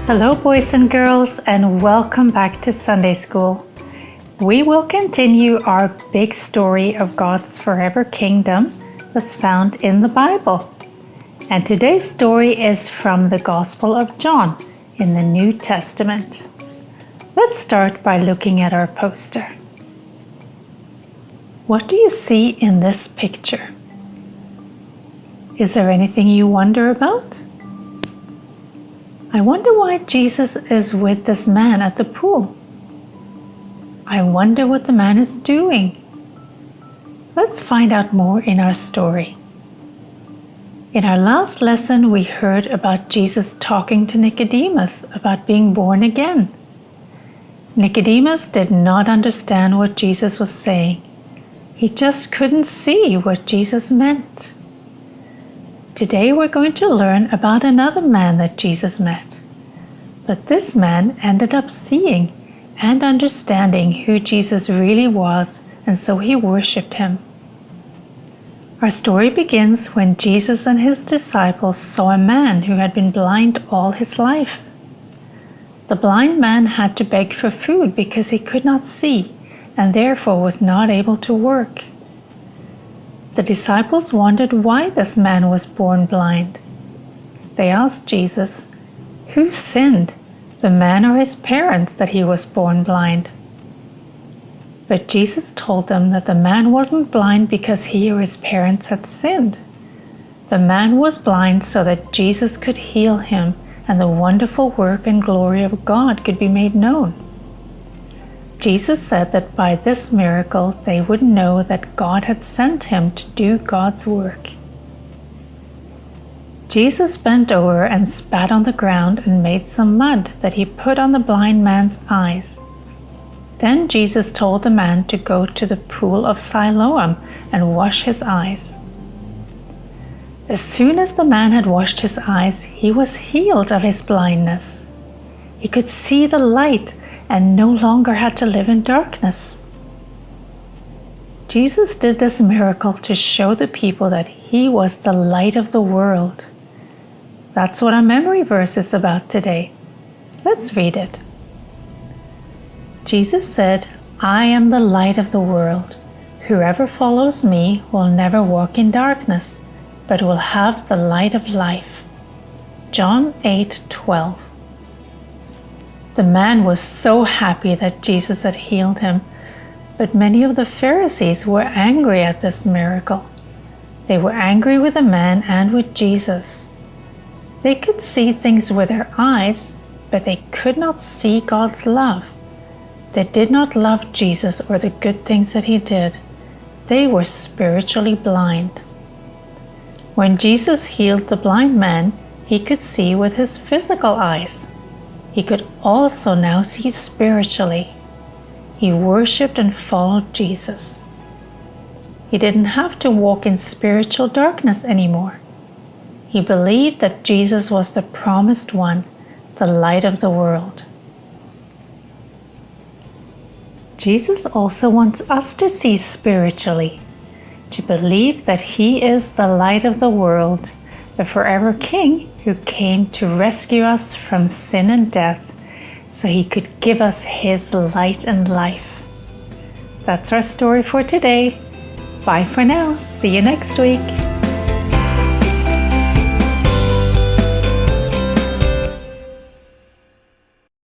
Hello boys and girls, and welcome back to Sunday School. We will continue our big story of God's forever kingdom that's found in the Bible. And today's story is from the Gospel of John in the New Testament. Let's start by looking at our poster. What do you see in this picture? Is there anything you wonder about? I wonder why Jesus is with this man at the pool. I wonder what the man is doing. Let's find out more in our story. In our last lesson, we heard about Jesus talking to Nicodemus about being born again. Nicodemus did not understand what Jesus was saying. He just couldn't see what Jesus meant. Today we're going to learn about another man that Jesus met. But this man ended up seeing and understanding who Jesus really was, and so he worshipped him. Our story begins when Jesus and his disciples saw a man who had been blind all his life. The blind man had to beg for food because he could not see and therefore was not able to work. The disciples wondered why this man was born blind. They asked Jesus, "Who sinned, the man or his parents, that he was born blind?" But Jesus told them that the man wasn't blind because he or his parents had sinned. The man was blind so that Jesus could heal him and the wonderful work and glory of God could be made known. Jesus said that by this miracle they would know that God had sent him to do God's work. Jesus bent over and spat on the ground and made some mud that he put on the blind man's eyes. Then Jesus told the man to go to the pool of Siloam and wash his eyes. As soon as the man had washed his eyes, he was healed of his blindness. He could see the light and no longer had to live in darkness. Jesus did this miracle to show the people that he was the light of the world. That's what our memory verse is about today. Let's read it. Jesus said, "I am the light of the world. Whoever follows me will never walk in darkness, but will have the light of life." John 8:12. The man was so happy that Jesus had healed him, but many of the Pharisees were angry at this miracle. They were angry with the man and with Jesus. They could see things with their eyes, but they could not see God's love. They did not love Jesus or the good things that he did. They were spiritually blind. When Jesus healed the blind man, he could see with his physical eyes. He could also now see spiritually. He worshipped and followed Jesus. He didn't have to walk in spiritual darkness anymore. He believed that Jesus was the promised one, the light of the world. Jesus also wants us to see spiritually, to believe that he is the light of the world, the forever King who came to rescue us from sin and death so he could give us his light and life. That's our story for today. Bye for now. See you next week.